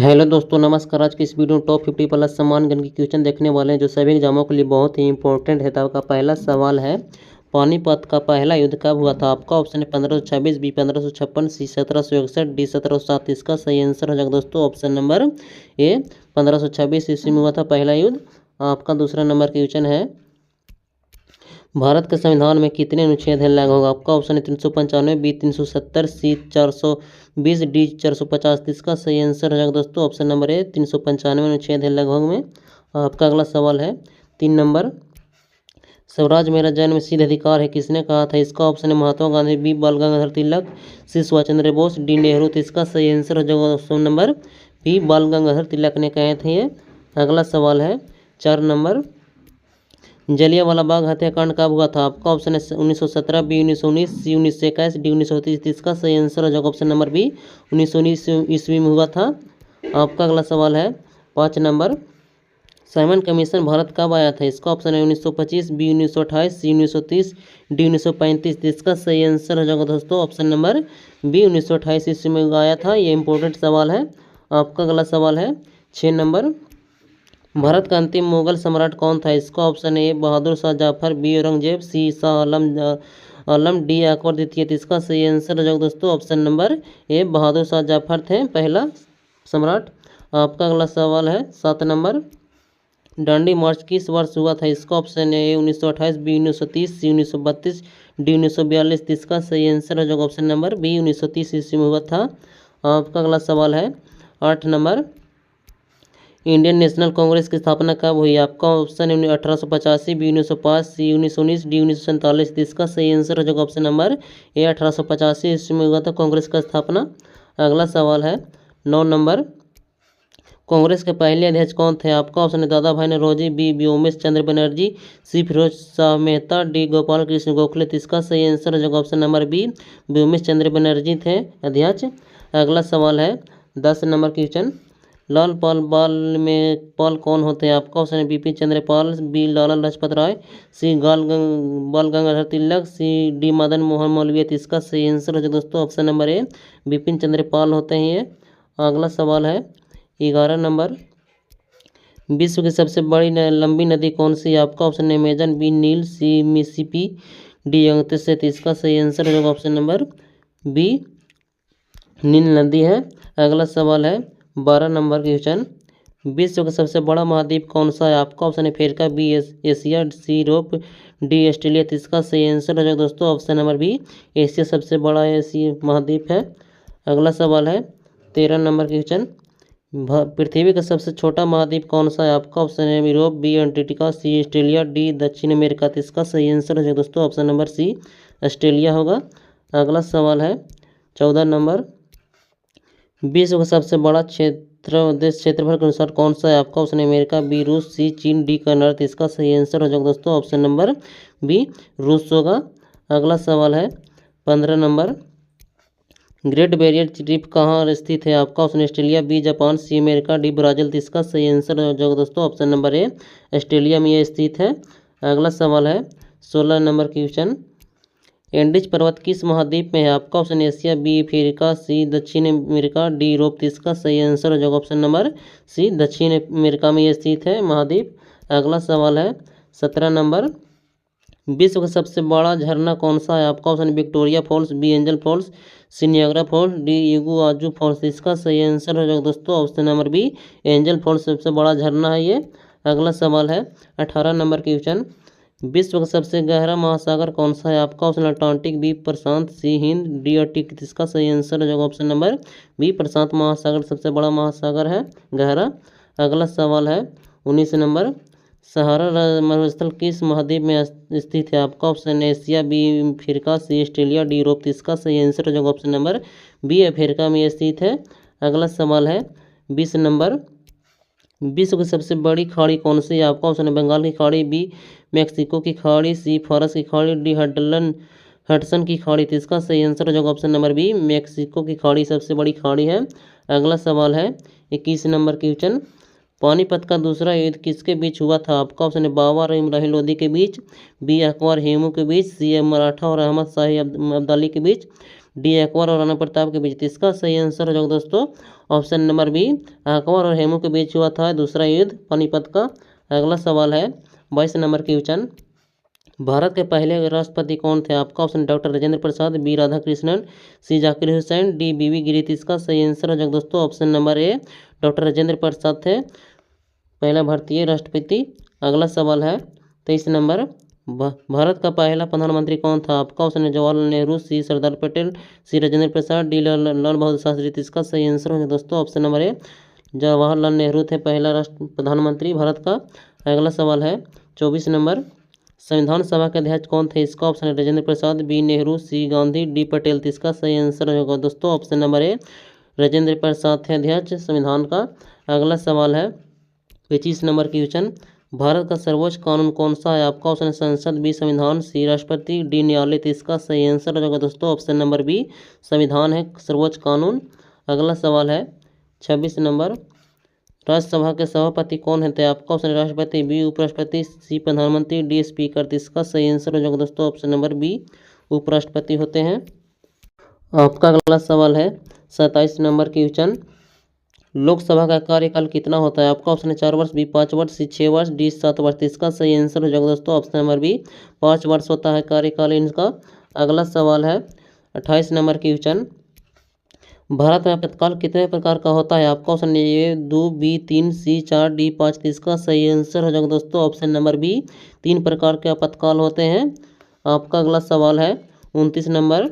Hello दोस्तों, नमस्कार। आज की इस वीडियो में टॉप 50 प्लस सम्मान गण की क्वेश्चन देखने वाले हैं जो सभी एग्जामों के लिए बहुत ही इंपॉर्टेंट है। तो आपका पहला सवाल है, पानीपत का पहला युद्ध कब हुआ था? आपका ऑप्शन है 1526, बी 1556, सी 1761, डी 1707। इसका सही आंसर हो जाएगा दोस्तों ऑप्शन नंबर ए 1526 ईस्वी में हुआ था पहला युद्ध। आपका दूसरा नंबर क्वेश्चन है, भारत के संविधान में कितने अनुच्छेद हैं लागू होगा? आपका ऑप्शन है 395, बी 370, सी 420, डी 450। इसका सही आंसर हो जाएगा दोस्तों ऑप्शन नंबर ए 395 अनुच्छेद है लगभग में। आपका अगला सवाल है 3 नंबर, स्वराज मेरा जन्म सिद्ध अधिकार है किसने कहा था? इसका ऑप्शन है महात्मा गांधी, बी बाल गंगाधर तिलक, सी सुभाष चंद्र बोस, डी नेहरू। तो इसका सही आंसर हो जाएगा ऑप्शन नंबर बी बाल गंगाधर तिलक ने कहे थे ये। अगला सवाल है 4 नंबर, जलियांवाला बाग हत्याकांड कब हुआ था? आपका ऑप्शन है 1917, बी 1919, सी 1921, डी 1930। इसका सही आंसर हो जाएगा ऑप्शन नंबर बी 1919 ईस्वी में हुआ था। आपका अगला सवाल है 5 नंबर, साइमन कमीशन भारत कब आया था? इसका ऑप्शन है 1925, बी 1928, सी 1930, डी 1935। इसका सही आंसर हो जाएगा दोस्तों ऑप्शन नंबर बी 1928 ईस्वी में आया था। ये इंपॉर्टेंट सवाल है। आपका अगला सवाल है 6 नंबर, भारत का अंतिम मुगल सम्राट कौन था? इसका ऑप्शन है ए बहादुर शाह जफर, बी औरंगजेब, सी शाह आलम, डी अकबर द्वितीय। इसका सही आंसर हो जाएगा दोस्तों ऑप्शन नंबर ए बहादुर शाह जफर थे पहला सम्राट। आपका अगला सवाल है 7 नंबर, दांडी मार्च किस वर्ष हुआ था? इसका ऑप्शन है ए 1928, बी 1930, सी 1932, डी 1942। इसका सही आंसर हो जाएगा ऑप्शन नंबर बी 1930 ईस्वी में हुआ था। आपका अगला सवाल है 8 नंबर, इंडियन नेशनल कांग्रेस की स्थापना कब हुई? आपका ऑप्शन है 1885, बी 1905, सी 1919, डी 1947। इसका सही आंसर हो जाएगा ऑप्शन नंबर ए 1885 ईस्वी में हुआ था कांग्रेस का स्थापना। अगला सवाल है 9 नंबर, कांग्रेस के पहले अध्यक्ष कौन थे? आपका ऑप्शन है दादा भाई नौरोजी, बी व्योमेश चंद्र बनर्जी, सी फिरोज शाह मेहता, डी गोपाल कृष्ण गोखले। इसका सही आंसर हो जाएगा ऑप्शन नंबर बी व्योमेश चंद्र बनर्जी थे अध्यक्ष। अगला सवाल है 10 नंबर क्वेश्चन, लाल में पाल कौन होते हैं? आपका ऑप्शन है बिपिन चंद्र पाल, बी लाला लाजपत राय, सी बाल गंगाधर तिलक, सी डी मदन मोहन मालवीय। इसका सही आंसर हो जाएगा दोस्तों ऑप्शन नंबर ए बिपिन चंद्र पाल होते हैं ये। अगला सवाल है 11 नंबर, विश्व की सबसे बड़ी लंबी नदी कौन सी है? आपका ऑप्शन है अमेजन, बी नील, सी मिसिसिपी, डी यंगत्से। इसका सही आंसर हो जाएगा ऑप्शन नंबर बी नील नदी है। अगला सवाल है 12 नंबर क्वेश्चन, विश्व का सबसे बड़ा महाद्वीप कौन सा है? आपका ऑप्शन है अफ्रीका, बी एशिया, सी यूरोप, डी ऑस्ट्रेलिया। इसका सही आंसर हो जाएगा दोस्तों ऑप्शन नंबर बी एशिया सबसे बड़ा एशिया महाद्वीप है। अगला सवाल है 13 नंबर क्वेश्चन, पृथ्वी का सबसे छोटा महाद्वीप कौन सा है? आपका ऑप्शन है यूरोप, बी अंटार्कटिका, सी ऑस्ट्रेलिया, डी दक्षिण अमेरिका। इसका सही आंसर हो जाएगा दोस्तों ऑप्शन नंबर सी ऑस्ट्रेलिया होगा। अगला सवाल है 14 नंबर, विश्व का सबसे बड़ा क्षेत्रफल के अनुसार कौन सा है? आपका ऑप्शन है अमेरिका, बी रूस, सी चीन, डी कनाडा। इसका सही आंसर हो जाएगा दोस्तों ऑप्शन नंबर बी रूस होगा। अगला सवाल है 15 नंबर, ग्रेट बैरियर रीफ कहाँ स्थित है? आपका option Australia, B Japan, C America, D Brazil. इसका सही आंसर हो जाएगा दोस्तों ऑप्शन नंबर ए ऑस्ट्रेलिया में यह स्थित है। अगला सवाल है 16 नंबर क्वेश्चन, एंडीज पर्वत किस महाद्वीप में है? आपका ऑप्शन एशिया, बी अफ्रीका, सी दक्षिण अमेरिका, डी यूरोप। इसका सही आंसर हो जाएगा ऑप्शन नंबर सी दक्षिण अमेरिका में यह स्थित है महाद्वीप। अगला सवाल है 17 नंबर, विश्व का सबसे बड़ा झरना कौन सा है? आपका option Victoria Falls, B Angel Falls, C Niagara Falls, D Iguazu Falls. इसका सही आंसर हो जाएगा दोस्तों option number B Angel Falls सबसे बड़ा झरना है ये। अगला सवाल है 18 नंबर क्वेश्चन, विश्व का सबसे गहरा महासागर कौन सा है? आपका ऑप्शन अटलांटिक, बी प्रशांत, सी हिंद, डी आर्कटिक। इसका सही आंसर हो जाएगा ऑप्शन नंबर बी प्रशांत महासागर सबसे बड़ा महासागर है गहरा। अगला सवाल है 19 नंबर, सहारा मरुस्थल किस महाद्वीप में स्थित है? आपका ऑप्शन एशिया, बी अफ्रीका, सी ऑस्ट्रेलिया, डी यूरोप। इसका सही आंसर हो जाएगा ऑप्शन नंबर बी अफ्रीका में स्थित है। अगला सवाल है 20 नंबर, विश्व की सबसे बड़ी खाड़ी कौन सी है? आपका ऑप्शन है बंगाल की खाड़ी, बी मैक्सिको की खाड़ी, सी फारस की खाड़ी, डी हडसन की खाड़ी। इसका सही आंसर हो जाएगा ऑप्शन नंबर बी मैक्सिको की खाड़ी सबसे बड़ी खाड़ी है। अगला सवाल है 21 नंबर क्वेश्चन, पानीपत का दूसरा युद्ध किसके बीच हुआ था? आपका ऑप्शन है बाबर और इब्राहिम लोदी के बीच, बी अकबर हेमू के बीच, सी मराठा और अहमद शाही अब्दाली के बीच, डी अकबर और राणा प्रताप के बीच। इसका सही आंसर हो जाएगा दोस्तों ऑप्शन नंबर बी अकबर और हेमू के बीच हुआ था दूसरा युद्ध पानीपत का। अगला सवाल है 22 नंबर की क्वेश्चन, भारत के पहले राष्ट्रपति कौन थे? आपका option doctor Rajendra Prasad, B Radhakrishnan, C Zakir Hussain, D V V Giri. इसका सही आंसर है दोस्तों option number A doctor Rajendra Prasad थे पहला भारतीय राष्ट्रपति। अगला सवाल है 23 नंबर, भारत का पहला प्रधानमंत्री कौन था? आपका ऑप्शन है जवाहरलाल नेहरू, सी सरदार पटेल, सी राजेंद्र प्रसाद, डी लाल बहादुर शास्त्री। इसका सही आंसर है दोस्तों ऑप्शन नंबर ए जवाहरलाल नेहरू थे पहला प्रधानमंत्री भारत का। अगला सवाल है 24 नंबर, संविधान सभा के अध्यक्ष कौन थे? इसका ऑप्शन है राजेंद्र प्रसाद, बी नेहरू, सी गांधी, डी पटेल। इसका सही आंसर होगा दोस्तों ऑप्शन नंबर ए राजेंद्र प्रसाद थे अध्यक्ष संविधान का। अगला सवाल है 25 नंबर की क्वेश्चन, भारत का सर्वोच्च कानून कौन सा है? आपका ऑप्शन है संसद, बी संविधान, सी राष्ट्रपति, डी न्यायालय। इसका सही आंसर होगा दोस्तों ऑप्शन नंबर बी संविधान है सर्वोच्च कानून। अगला सवाल है 26 नंबर, राज्यसभा के सभापति कौन है? आपका ऑप्शन राष्ट्रपति, बी उपराष्ट्रपति, सी प्रधानमंत्री, डी स्पीकर। इसका सही आंसर हो जाएगा दोस्तों ऑप्शन नंबर बी उपराष्ट्रपति होते हैं। आपका अगला सवाल है 27 नंबर की क्वेश्चन, लोकसभा का कार्यकाल कितना होता है? आपका ऑप्शन है 4 वर्ष, बी 5 वर्ष, सी 6 वर्ष, डी 7 वर्ष। इसका सही आंसर हो जाएगा दोस्तों ऑप्शन नंबर बी 5 वर्ष होता है कार्यकाल इनका। अगला सवाल है 28 नंबर की क्वेश्चन, भारत में आपातकाल कितने प्रकार का होता है? आपका option A 2, B 3, C 4, D 5। इसका सही आंसर हो जाएगा दोस्तों ऑप्शन नंबर बी 3 प्रकार के आपातकाल होते हैं। आपका अगला सवाल है 29 नंबर,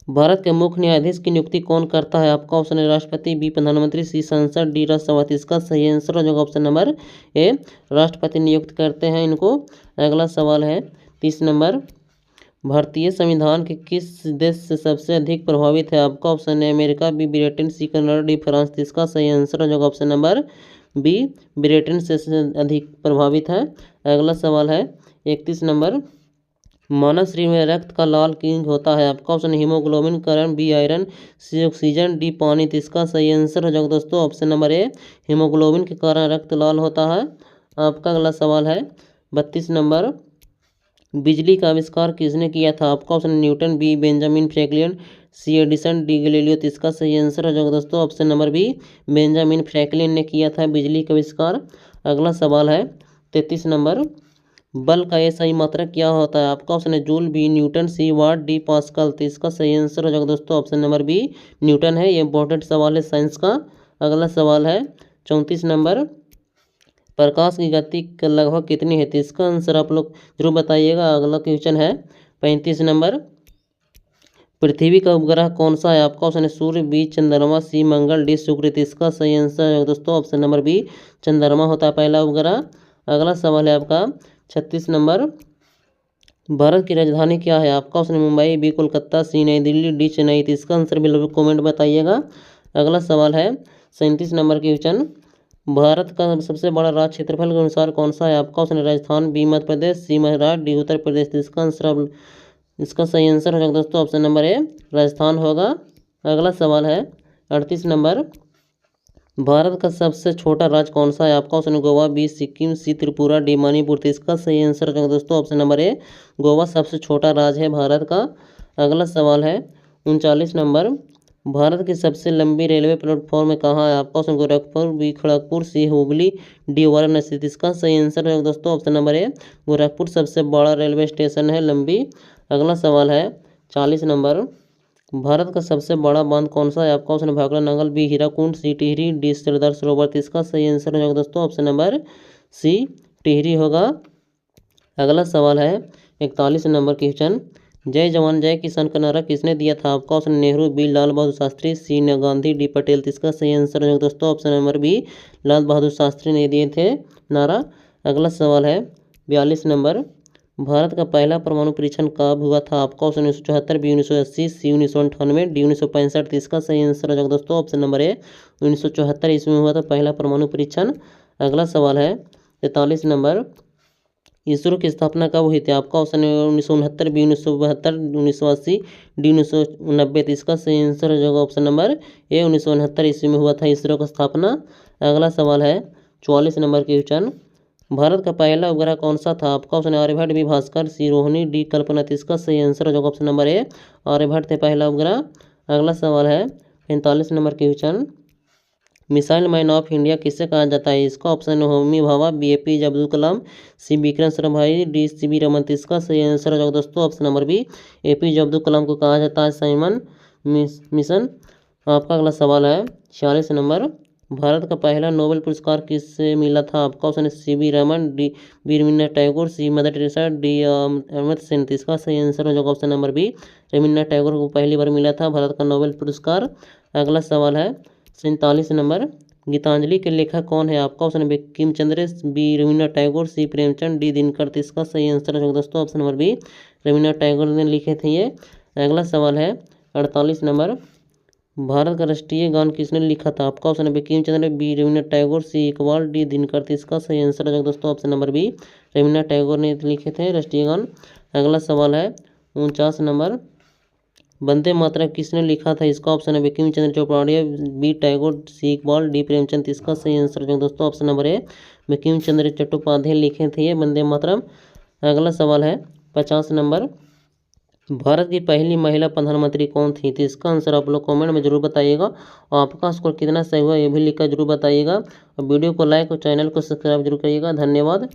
भारत के मुख्य न्यायाधीश की नियुक्ति कौन करता है? आपका ऑप्शन है राष्ट्रपति, बी प्रधानमंत्री, सी संसद, डी राज्यसभा। इसका सही आंसर हो जाएगा ऑप्शन नंबर ए राष्ट्रपति नियुक्त करते हैं इनको। अगला सवाल है 30 नंबर, भारतीय संविधान के किस देश से सबसे अधिक प्रभावित है? आपका ऑप्शन है America, B Britain, C Canada, D France. इसका सही आंसर हो जाएगा ऑप्शन नंबर बी ब्रिटेन से अधिक प्रभावित है। अगला सवाल है 31 नंबर, मानव शरीर में रक्त का लाल क्यों होता है? आपका ऑप्शन हीमोग्लोबिन कारण, बी आयरन, सी ऑक्सीजन, डी पानी। इसका सही आंसर हो जाएगा दोस्तों ऑप्शन नंबर ए हीमोग्लोबिन के कारण रक्त लाल होता है। आपका अगला सवाल है 32 नंबर, बिजली का आविष्कार किसने किया था? आपका option Newton, B Benjamin Franklin, C Edison, D Galileo. इसका सही आंसर हो जाएगा दोस्तों option number B Benjamin Franklin ने किया था बिजली का आविष्कार। अगला सवाल है 33 नंबर, बल का एसआई मात्रक क्या होता है? आपका ऑप्शन है जूल, बी न्यूटन, सी वाट, डी पास्कल। तो इसका सही आंसर हो जाएगा दोस्तों ऑप्शन नंबर बी न्यूटन है। ये इंपॉर्टेंट सवाल है साइंस का। अगला सवाल है 34 नंबर, प्रकाश की गति लगभग कितनी है? तो इसका आंसर आप लोग जरूर बताइएगा। अगला क्वेश्चन है 35 नंबर, पृथ्वी का उपग्रह कौन सा है? आपका ऑप्शन है सूर्य, बी चंद्रमा, सी मंगल, डी शुक्र। इसका सही आंसर है दोस्तों ऑप्शन नंबर बी चंद्रमा होता है पहला उपग्रह। अगला सवाल है आपका 36 नंबर, भारत की राजधानी क्या है? आपका ऑप्शन मुंबई, बी कोलकाता, सी नई दिल्ली, डी चेन्नई। इसका आंसर भी लोग कमेंट बताइएगा। अगला सवाल है 37 नंबर की क्वेश्चन, भारत का सबसे बड़ा राज्य क्षेत्रफल के अनुसार कौन सा है? आपका ऑप्शन राजस्थान, बी मध्य प्रदेश, सी महाराष्ट्र, डी उत्तर प्रदेश। इसका सही आंसर हो जाएगा दोस्तों ऑप्शन नंबर ए राजस्थान होगा। अगला सवाल है 38 नंबर, भारत का सबसे छोटा राज्य कौन सा है? आपका ऑप्शन गोवा, बी सिक्किम, सी त्रिपुरा, डी मणिपुर। इसका सही आंसर हो जाएगा दोस्तों ऑप्शन नंबर ए गोवा सबसे छोटा राज्य है भारत का। अगला सवाल है 39 नंबर, भारत की सबसे लंबी रेलवे प्लेटफॉर्म कहाँ है? आपका ऑप्शन गोरखपुर, बी खड़गपुर, सी हुबली, डी वाराणसी। इसका सही आंसर है दोस्तों ऑप्शन नंबर ए गोरखपुर सबसे बड़ा रेलवे स्टेशन है लंबी। अगला सवाल है 40 नंबर, भारत का सबसे बड़ा बांध कौन सा है? आपका ऑप्शन भाखड़ा नंगल, बी हीराकुंड, सी टिहरी, डी सरदार सरोवर। इसका सही आंसर हो जाएगा दोस्तों ऑप्शन नंबर सी टिहरी होगा। अगला सवाल है 41 नंबर क्वेश्चन, जय जवान जय किसान का नारा किसने दिया था? आपका ऑप्शन नेहरू, बी लाल बहादुर शास्त्री, सी गांधी, डी पटेल। इसका सही आंसर हो जाएगा दोस्तों option number B Lal Bahadur Shastri ने दिए थे नारा। अगला सवाल है 42 नंबर, भारत का पहला परमाणु परीक्षण कब हुआ था? आपका ऑप्शन 1974, बी 1980, सी 1998, डी 1965। इसका सही आंसर हो जाएगा दोस्तों ऑप्शन नंबर ए 1974 ईस्वी में हुआ था पहला परमाणु परीक्षण। अगला सवाल है 43 नंबर, इसरो की स्थापना कब हुई थी? आपका ऑप्शन है 1969, बी 1972, 1980, डी 1990। इसका सही आंसर हो जाएगा ऑप्शन नंबर ए 1969 ईस्वी में हुआ था इसरो का स्थापना। अगला सवाल है 44 नंबर के क्वेश्चन, भारत का पहला उपग्रह कौन सा था? आपका ऑप्शन आर्यभट्ट, बी भास्कर, सी रोहिणी, डी कल्पना। इसका सही आंसर हो जाएगा ऑप्शन नंबर ए आर्यभट्ट थे पहला उपग्रह। अगला सवाल है 45 number question, missile man of India किसे कहा जाता है? इसका option Homi Bhabha, B APJ Abdul Kalam, C Vikram Sarabhai, D CV Raman. इसका सही आंसर हो जाएगा दोस्तों option number B, APJ Abdul Kalam को कहा जाता है साइमन मिशन। आपका अगला सवाल है 46 नंबर, भारत का पहला नोबेल पुरस्कार किससे मिला था? आपका ऑप्शन है CV Raman, D B Rabindranath Tagore, C Mother Teresa, D Amartya Sen. इसका सही आंसर हो जाएगा option number B, Rabindranath Tagore को पहली बार मिला था भारत का नोबेल पुरस्कार। अगला सवाल है 47 नंबर, गीतांजलि के लेखक कौन है? आपका ऑप्शन है Bankim Chandra, B Rabindranath Tagore, C Premchand, D Dinkar. इसका सही आंसर है दोस्तों option number B, Rabindranath Tagore ने लिखे थे ये। अगला सवाल है 48 नंबर, भारत का राष्ट्रीय गान किसने लिखा था? आपका ऑप्शन है Bankim Chandra, B Rabindranath Tagore, C Iqbal, D Dinkar. इसका सही आंसर है दोस्तों option number B, Rabindranath Tagore ने लिखे थे राष्ट्रीय गान। अगला सवाल है 49 नंबर, वंदे मातरम किसने लिखा था? इसका ऑप्शन है Bankim Chandra Chattopadhyay, B Tagore, C Iqbal, D Premchand. इसका सही आंसर जो दोस्तों ऑप्शन नंबर है बंकिम चंद्र चट्टोपाध्याय लिखे थे ये वंदे मातरम। अगला सवाल है 50 नंबर, भारत की पहली महिला प्रधानमंत्री कौन थी? तो इसका आंसर आप लोग कमेंट में जरूर बताइएगा और आपका स्कोर कितना सही हुआ ये भी लिखकर जरूर बताइएगा। और वीडियो को लाइक और चैनल को सब्सक्राइब जरूर करिएगा। धन्यवाद।